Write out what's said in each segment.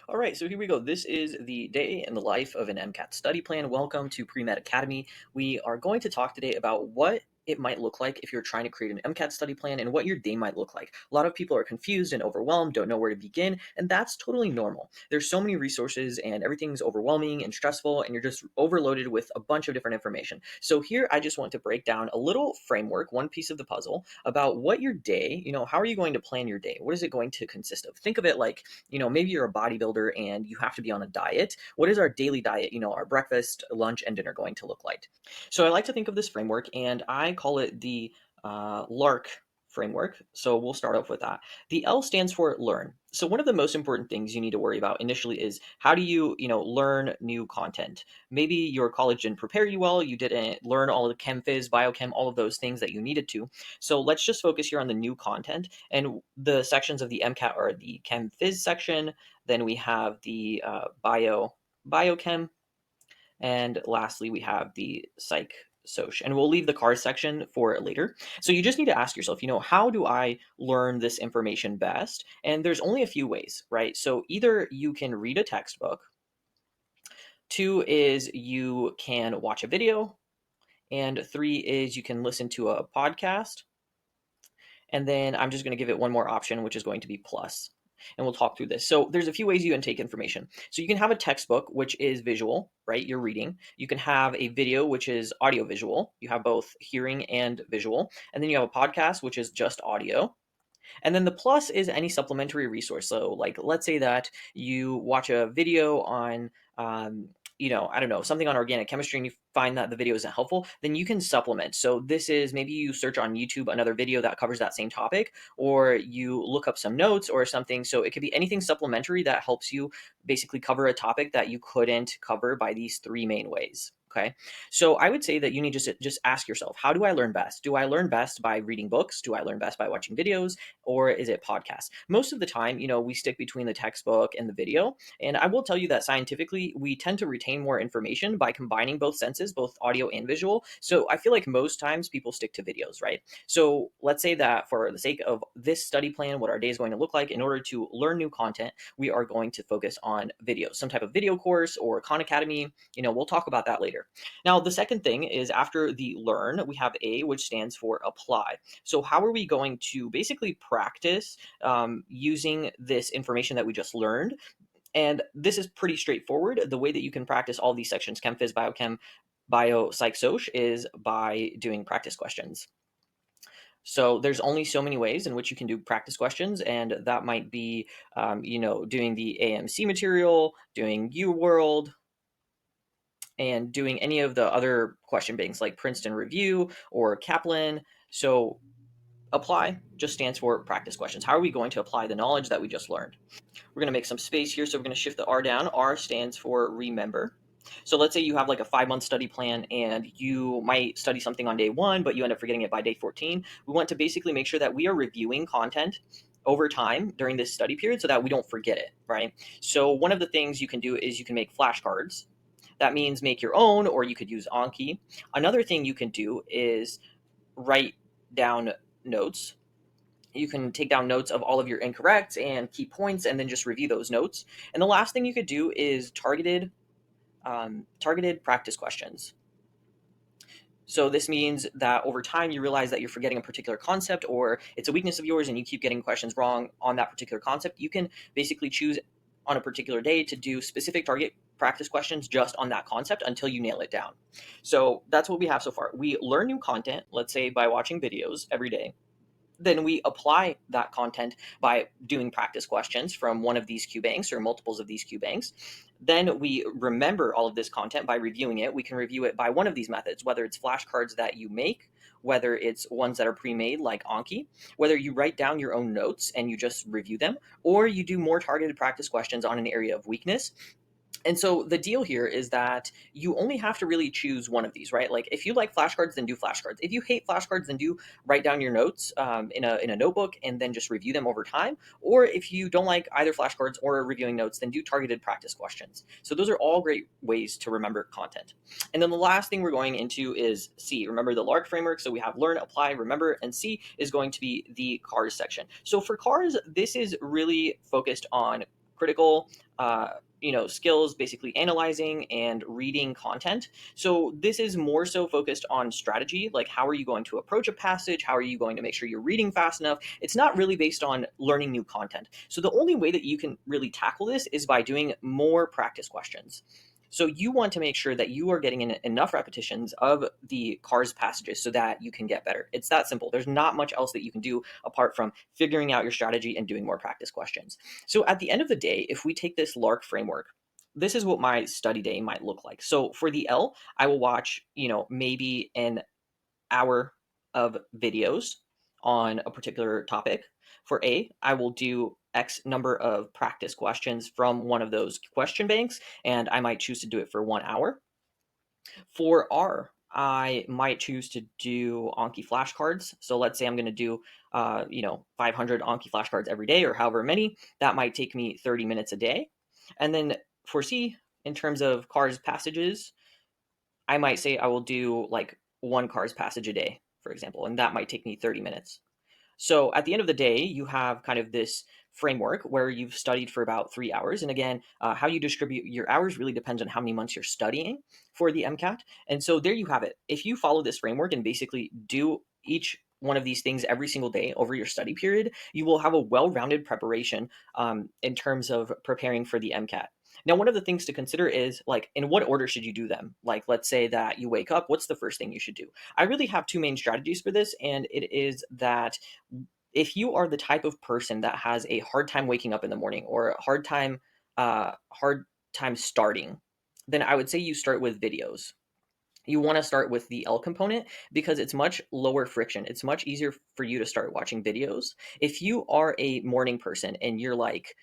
All right, so here we go. This is the day in the life of an MCAT study plan. Welcome to Premed Academy. We are going to talk today about what it might look like if you're trying to create an MCAT study plan and what your day might look like. A lot of people are confused and overwhelmed, don't know where to begin, and that's totally normal. There's so many resources and everything's overwhelming and stressful, and you're just overloaded with a bunch of different information. So here I just want to break down a little framework, one piece of the puzzle about what your day, how are you going to plan your day? What is it going to consist of? Think of it like maybe you're a bodybuilder and you have to be on a diet. What is our daily diet, our breakfast, lunch, and dinner going to look like? So I like to think of this framework and I call it the LARC framework. So we'll start off with that. The L stands for learn. So one of the most important things you need to worry about initially is how do you learn new content? Maybe your college didn't prepare you well, you didn't learn all of the chem phys, biochem, all of those things that you needed to. So let's just focus here on the new content. And the sections of the MCAT are the chem phys section, then we have the biochem, and lastly, we have the psych soc. And we'll leave the cars section for later. So you just need to ask yourself, how do I learn this information best? And there's only a few ways, right? So either you can read a textbook, two is you can watch a video, and three is you can listen to a podcast. And then I'm just going to give it one more option, which is going to be plus. And we'll talk through this. So there's a few ways you can take information. So you can have a textbook, which is visual, right? You're reading. You can have a video, which is audio visual. You have both hearing and visual. And then you have a podcast, which is just audio. And then the plus is any supplementary resource. So, like, let's say that you watch a video on, I don't know, something on organic chemistry and you find that the video isn't helpful, then you can supplement. So, this is maybe you search on YouTube another video that covers that same topic, or you look up some notes or something. So, it could be anything supplementary that helps you basically cover a topic that you couldn't cover by these three main ways. Okay. So I would say that you need to just ask yourself, how do I learn best? Do I learn best by reading books? Do I learn best by watching videos? Or is it podcasts? Most of the time, we stick between the textbook and the video. And I will tell you that scientifically, we tend to retain more information by combining both senses, both audio and visual. So I feel like most times people stick to videos, right? So let's say that for the sake of this study plan, what our day is going to look like in order to learn new content, we are going to focus on videos, some type of video course or Khan Academy. We'll talk about that later. Now, the second thing is after the learn, we have A, which stands for apply. So how are we going to basically practice using this information that we just learned? And this is pretty straightforward. The way that you can practice all these sections, chem, phys, biochem, bio, psych, soc, is by doing practice questions. So there's only so many ways in which you can do practice questions, and that might be, doing the AMC material, doing UWorld, and doing any of the other question banks like Princeton Review or Kaplan. So apply just stands for practice questions. How are we going to apply the knowledge that we just learned? We're going to make some space here, so we're going to shift the R down. R stands for remember. So let's say you have like a 5-month study plan and you might study something on day 1, but you end up forgetting it by day 14. We want to basically make sure that we are reviewing content over time during this study period so that we don't forget it, right? So one of the things you can do is you can make flashcards. That means make your own, or you could use Anki. Another thing you can do is write down notes. You can take down notes of all of your incorrects and key points and then just review those notes. And the last thing you could do is targeted practice questions. So this means that over time you realize that you're forgetting a particular concept or it's a weakness of yours and you keep getting questions wrong on that particular concept. You can basically choose on a particular day to do specific target practice questions just on that concept until you nail it down. So that's what we have so far. We learn new content, let's say by watching videos every day. Then we apply that content by doing practice questions from one of these Q banks or multiples of these Q banks. Then we remember all of this content by reviewing it. We can review it by one of these methods, whether it's flashcards that you make, whether it's ones that are pre-made like Anki, whether you write down your own notes and you just review them, or you do more targeted practice questions on an area of weakness. And so the deal here is that you only have to really choose one of these, right? Like if you like flashcards, then do flashcards. If you hate flashcards, then do write down your notes in a notebook and then just review them over time. Or if you don't like either flashcards or reviewing notes, then do targeted practice questions. So those are all great ways to remember content. And then the last thing we're going into is C. Remember the LARC framework. So we have learn, apply, remember, and C is going to be the cars section. So for cars, this is really focused on critical skills, basically analyzing and reading content. So this is more so focused on strategy, like how are you going to approach a passage, how are you going to make sure you're reading fast enough. It's not really based on learning new content. So the only way that you can really tackle this is by doing more practice questions. So you want to make sure that you are getting in enough repetitions of the CARS passages so that you can get better. It's that simple. There's not much else that you can do apart from figuring out your strategy and doing more practice questions. So at the end of the day, if we take this LARC framework, this is what my study day might look like. So for the L, I will watch, maybe an hour of videos on a particular topic. For A, I will do X number of practice questions from one of those question banks, and I might choose to do it for 1 hour. For R, I might choose to do Anki flashcards. So let's say I'm going to do, 500 Anki flashcards every day or however many. That might take me 30 minutes a day. And then for C, in terms of CARS passages, I might say I will do like one CARS passage a day, for example, and that might take me 30 minutes. So at the end of the day, you have kind of this framework where you've studied for about 3 hours. And again, how you distribute your hours really depends on how many months you're studying for the MCAT. And so there you have it. If you follow this framework and basically do each one of these things every single day over your study period, you will have a well-rounded preparation in terms of preparing for the MCAT. Now, one of the things to consider is like, in what order should you do them? Like, let's say that you wake up, what's the first thing you should do? I really have two main strategies for this, and it is that if you are the type of person that has a hard time waking up in the morning or a hard time starting, then I would say you start with videos. You want to start with the L component because it's much lower friction. It's much easier for you to start watching videos. If you are a morning person and you're like,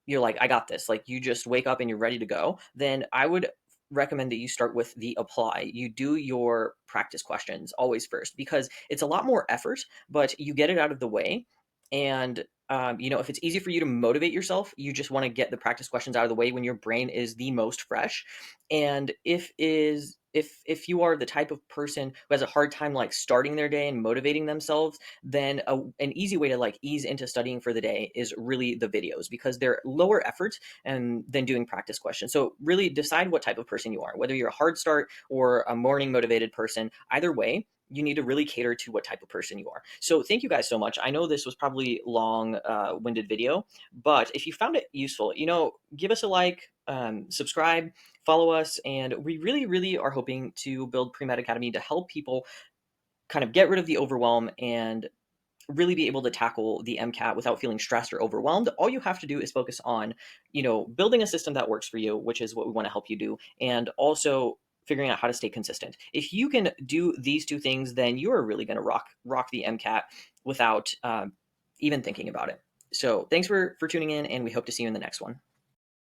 I got this, like you just wake up and you're ready to go, then I would recommend that you start with the apply. You do your practice questions always first because it's a lot more effort, but you get it out of the way. And if it's easy for you to motivate yourself, you just want to get the practice questions out of the way when your brain is the most fresh. And if you are the type of person who has a hard time like starting their day and motivating themselves, then an easy way to like ease into studying for the day is really the videos because they're lower effort and than doing practice questions. So really decide what type of person you are, whether you're a hard start or a morning motivated person. Either way, you need to really cater to what type of person you are. So thank you guys so much. I know this was probably long winded video, but if you found it useful, give us a like, subscribe, follow us, and we really, really are hoping to build Premed Academy to help people kind of get rid of the overwhelm and really be able to tackle the MCAT without feeling stressed or overwhelmed. All you have to do is focus on, building a system that works for you, which is what we want to help you do, and also figuring out how to stay consistent. If you can do these two things, then you are really going to rock the MCAT without even thinking about it. So thanks for tuning in, and we hope to see you in the next one.